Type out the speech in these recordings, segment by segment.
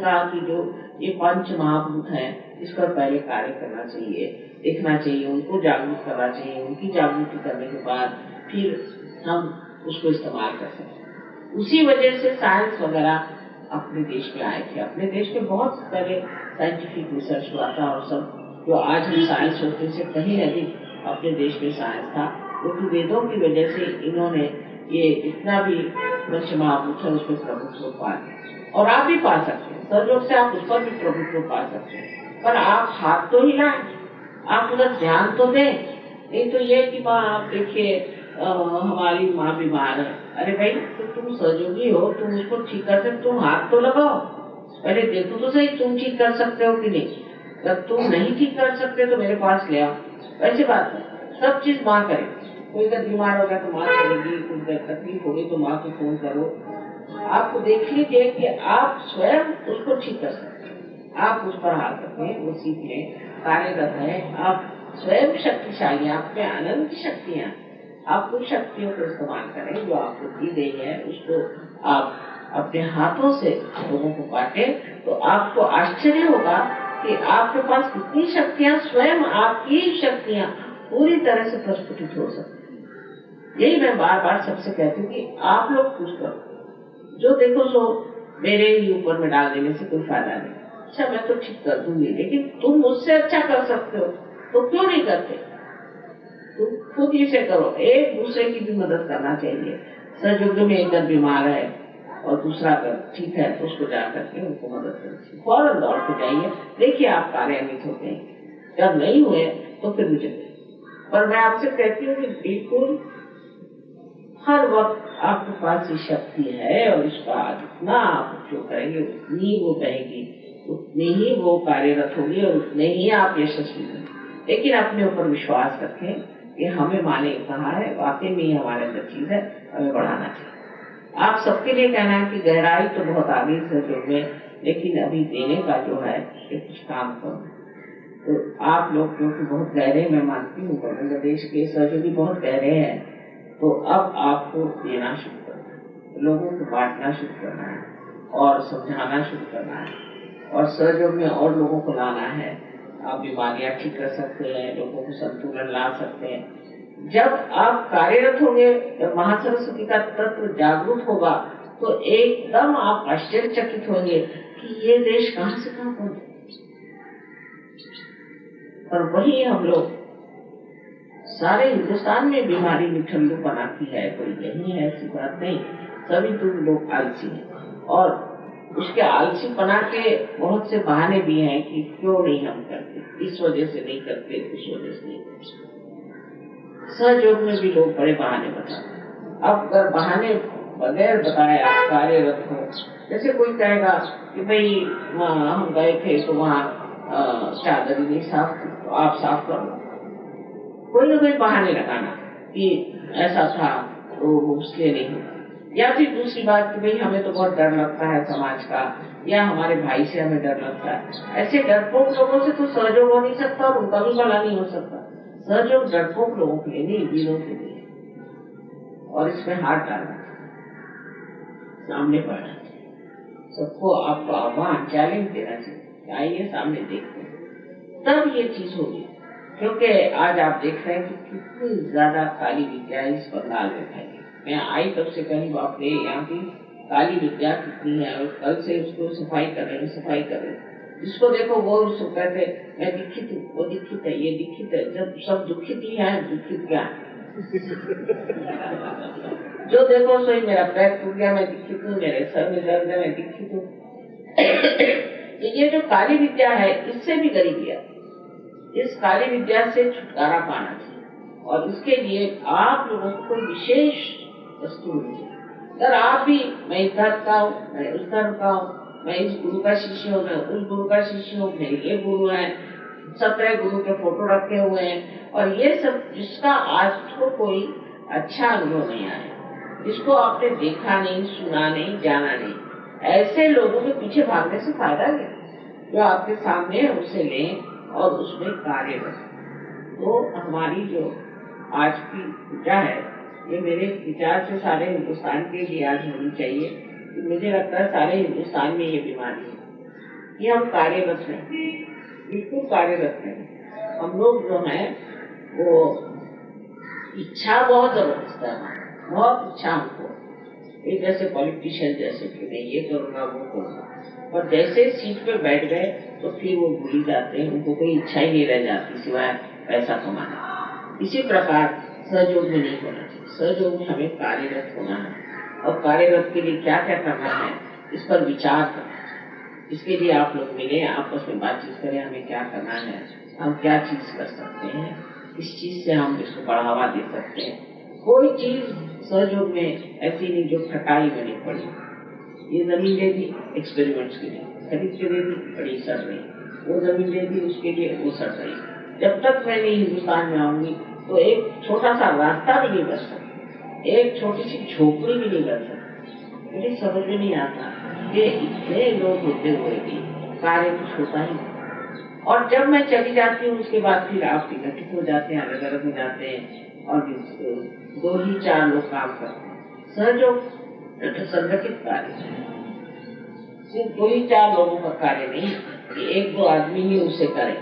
कि जो ये पंच महाभूत हैं, इस पर पहले कार्य करना चाहिए, देखना चाहिए, उनको जागरूक करना चाहिए। उनकी जागृति करने के बाद फिर हम उसको इस्तेमाल कर सकते हैं। उसी वजह से साइंस वगैरह अपने देश में आए थे। अपने देश में बहुत पहले साइंटिफिक रिसर्च हुआ था और सब जो आज हम साइंस होते से कहीं अधिक अपने देश में साइंस था, क्योंकि वेदों की वजह से इन्होंने ये इतना भी पंच महाभूत है उसमें प्रभुत्व पा लिया। और आप भी पा सकते हैं, सहयोग से आप उस पर भी प्रभुत्व पा सकते हैं, पर आप हाथ तो हिलाएं, आप उधर ध्यान तो दें। नहीं तो ये कि माँ आप देखिए हमारी माँ बीमार है, अरे भाई तो तुम सहयोगी हो, तुम उसको ठीक कर सकते, तुम हाथ तो लगाओ, पहले देखो तो सही तुम ठीक कर सकते हो कि नहीं। अगर तुम नहीं ठीक कर सकते तो मेरे पास ले आओ। वैसी बात है, सब चीज माँ करे। कोई अगर बीमार हो गया तो माँ करेगी, कुछ तकलीफ होगी तो माँ को फोन करो। आप देख लीजिए कि आप स्वयं उसको ठीक कर सकते हैं, आप उस पर हाथ रखें, वो सीख लें, कार्यरत है, आप स्वयं शक्तिशाली, आप में अनंत शक्तियां, आप उन शक्तियों को इस्तेमाल करें जो आपको दी गई है, उसको आप अपने हाथों से लोगों को बांटे, तो आपको आश्चर्य होगा कि आपके पास कितनी शक्तियां, स्वयं आपकी शक्तियां पूरी तरह से प्रस्फुटित हो सकती है। यही मैं बार बार सबसे कहती हूँ कि आप लोग कुछ करो, जो देखो सो मेरे ही ऊपर में डाल देने से कोई फायदा नहीं। अच्छा मैं तो ठीक कर दूंगी, लेकिन तुम मुझसे अच्छा कर सकते हो तो क्यों नहीं करते? तुम खुद ही से करो, एक दूसरे की भी मदद करना चाहिए। सहयोग में एक अगर बीमार है और दूसरा अगर ठीक है तो उसको जा करके उनको मदद करिए, फौरन दौड़ के जाइए, देखिए आप कार्यान्वित होते हैं। जब नहीं हुए तो फिर मुझे, पर मैं आपसे कहती हूँ कि बिल्कुल हर वक्त आपके पास ये शक्ति है और इसका जितना आप उपयोग करेंगे उतनी ही वो बहेगी, उतनी ही वो कार्यरत होगी और उतने ही आप यशस्वी होंगे। लेकिन अपने ऊपर विश्वास रखें कि हमें माँ ने कहा है, वाकई में हमारे अंदर चीज है, हमें बढ़ाना चाहिए। आप सबके लिए कहना है कि गहराई तो बहुत आगे सहयोग में, लेकिन अभी देने का जो है ये कुछ काम करो। तो आप लोग क्योंकि बहुत गहरे, मैं मानती हूँ बांग्लादेश के सहयोगी बहुत गहरे हैं, तो अब आपको देना शुरू करना है, लोगों को बांटना शुरू करना है और समझाना शुरू करना है और सहयोग में और लोगों को लाना है। आप बीमारियां ठीक कर सकते हैं, लोगों को संतुलन ला सकते हैं। जब आप कार्यरत होंगे, जब महासरस्वती का तत्व जागरूक होगा, तो एकदम आप आश्चर्यचकित होंगे कि ये देश कहां से कहां पहुंचे। और वही हम लोग सारे हिंदुस्तान में बीमारी निठल्लू बनाती है, कोई नहीं है, ऐसी बात नहीं। सभी तुम लोग आलसी हैं और उसके आलसी बना के बहुत से बहाने भी हैं कि क्यों नहीं हम करते, इस वजह से नहीं करते, उस वजह से नहीं करते। सहयोग में भी लोग बड़े बहाने बताते हैं। अब अगर बहाने बगैर बताए आप कार्यरत हो, जैसे कोई कहेगा कि भाई हम गए थे तो वहाँ चादर ही नहीं साफ थी, तो आप साफ कर लो। कोई ना कोई बहाने लगाना कि ऐसा था तो उसके नहीं होता। या फिर दूसरी बात कि भाई हमें तो बहुत डर लगता है समाज का, या हमारे भाई से हमें डर लगता है। ऐसे डरपोक लोगों से तो सहयोग हो नहीं सकता और उनका भी भला नहीं हो सकता। सहयोग डरपोक लोगों के लिए नहीं, वीरों के लिए। और इसमें हाथ डालना चाहिए, सामने बढ़ना चाहिए, सबको आपको आह्वान, चैलेंज देना चाहिए, आइए सामने देखते हैं, तब ये चीज होगी। क्योंकि आज आप देख रहे हैं कि कितनी ज्यादा काली विद्या इस बंगाल में फैली। मैं आई तब से कहीं बाप रे यहाँ की काली विद्या कितनी है, और कल से उसको सफाई कर रहे हैं। जिसको देखो वो उसको कहते मैं दीक्षित हूँ, वो दीक्षित है, ये दीक्षित है। जब सब दुखित ही है, दुखित क्या है? जो देखो सोई मेरा पैर टूट गया, मैं दीक्षित हूँ, मेरे सर में दर्द है, मैं दीक्षित हूँ। ये जो काली विद्या है, इससे भी गरीबी है। इस काली विद्या से छुटकारा पाना चाहिए और इसके लिए आप लोगों को कोई विशेष वस्तु होनी चाहिए। अगर आप भी, मैं इस धर्म का हूँ, मैं उस धर्म का हूँ, मैं इस गुरु का शिष्य हूँ, मैं उस गुरु का शिष्य हूँ, मेरे ये गुरु है, 17 गुरु के फोटो रखे हुए हैं, और ये सब जिसका आज तो कोई अच्छा अनुभव नहीं आया, जिसको आपने देखा नहीं, सुना नहीं, जाना नहीं, ऐसे लोगों के पीछे भागने से फायदा नहीं। जो आपके सामने है उसे लें और उसमें कार्य करें। तो हमारी जो आज की पूजा है, ये मेरे विचार से सारे हिंदुस्तान के लिए आज होनी चाहिए। मुझे लगता है सारे हिंदुस्तान में ये बीमारी है, कि हम कार्यरत हैं, बिल्कुल कार्यरत हैं। हम लोग जो हैं वो इच्छा बहुत जबरदस्त है, बहुत इच्छा हमको, एक जैसे पॉलिटिशियन जैसे कि मैं ये करूँगा वो करूँगा, और जैसे सीट पे बैठ गए तो फिर वो भूल ही जाते हैं, उनको कोई इच्छा ही नहीं रह जाती सिवाय पैसा कमाना। इसी प्रकार सहयोग में नहीं होना चाहिए, सहयोग में हमें कार्यरत होना है, और कार्यरत के लिए क्या क्या करना है इस पर विचार करना है। इसके लिए आप लोग मिले, आपस में बातचीत करें, हमें क्या करना है, हम क्या चीज कर सकते हैं, इस चीज से हम इसको बढ़ावा दे सकते हैं। कोई चीज सहयोग में ऐसी नहीं जो खटाई में नहीं पड़ी। ये जमीन दे दी एक्सपेरिमेंट्स के लिए, खरीद के दे दी, बड़ी सड़ रही, वो जमीन दे दी उसके लिए, वो सड़ रही। जब तक मैं नहीं हिंदुस्तान में आऊंगी तो एक छोटा सा रास्ता भी नहीं बन सकता, एक छोटी सी झोपड़ी भी नहीं बन सकती। मुझे समझ में नहीं आता कि इतने लोग होते हुए भी कार्य कुछ होता ही नहीं। और जब मैं चली जाती हूँ उसके बाद फिर आप विघटित हो जाते हैं, अलग अलग हो जाते हैं, और 2 ही 4 लोग काम करते हैं। सहयोग संगठित कार्य है, सिर्फ 2 ही 4 लोगों का कार्य नहीं कि 1-2 आदमी ही उसे करे,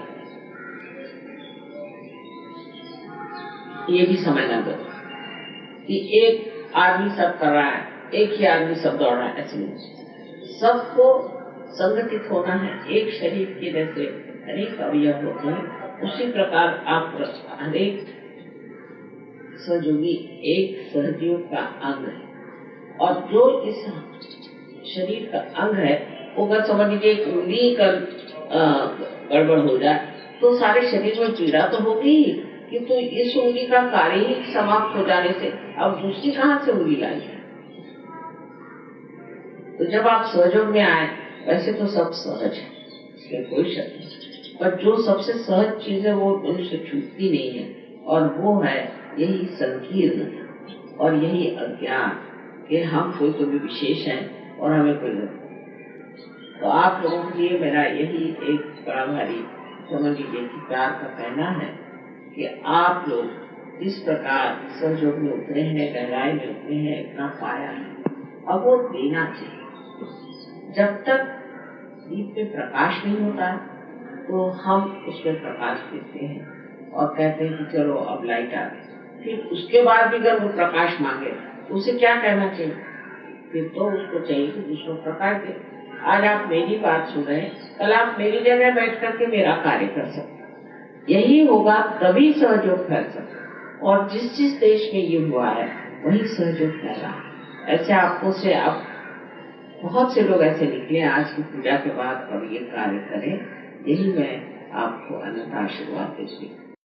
ये भी समझना जरूरी कि एक आदमी सब कर रहा है, एक ही आदमी सब दौड़ रहा है, ऐसे नहीं। सबको संगठित होना है। एक शरीर के जैसे अनेक अवयव होते हैं, उसी प्रकार आप हरेक सहयोगी एक सहयोग का अंग है, और जो इस शरीर का अंग है वो अगर समझ लीजिए एक उंगली का गड़बड़ हो जाए तो सारे शरीर में पीड़ा तो होगी, किंतु इस उंगली का कार्य ही समाप्त हो जाने से अब दूसरी कहाँ से उंगली लाई है। तो जब आप सहयोग में आए, वैसे तो सब सहज है, इसमें कोई शक नहीं, पर जो सबसे सहज चीज है वो उनसे छूटती नहीं है, और वो है यही संकीर्णता और यही अज्ञान कि हम कोई तो भी विशेष हैं और हमें कोई नहीं। तो आप लोगों के लिए मेरा यही एक बड़ा भारी समझ लीजिए कि प्यार का कहना है कि आप लोग इस प्रकार सहयोग में उतरे हैं, गहराई में उतरे हैं, इतना पाया है, अब वो देना चाहिए। जब तक दीप में प्रकाश नहीं होता तो हम उसमें प्रकाश देते हैं और कहते हैं कि चलो अब लाइट आ गई। फिर उसके बाद भी अगर वो प्रकाश मांगे तो उसे क्या कहना चाहिए? फिर तो उसको चाहिए कि दूसरों प्रकाश दे। आज आप मेरी बात सुन रहे हैं, कल आप मेरी जगह बैठ करके मेरा कार्य कर सकते। यही होगा तभी सहयोग फैल सकता, और जिस देश में ये हुआ है वही सहयोग फैला। ऐसे आपको से अब बहुत से लोग ऐसे निकले आज की पूजा के बाद और ये कार्य करें, यही मैं आपको अनंत आशीर्वाद देती हूँ।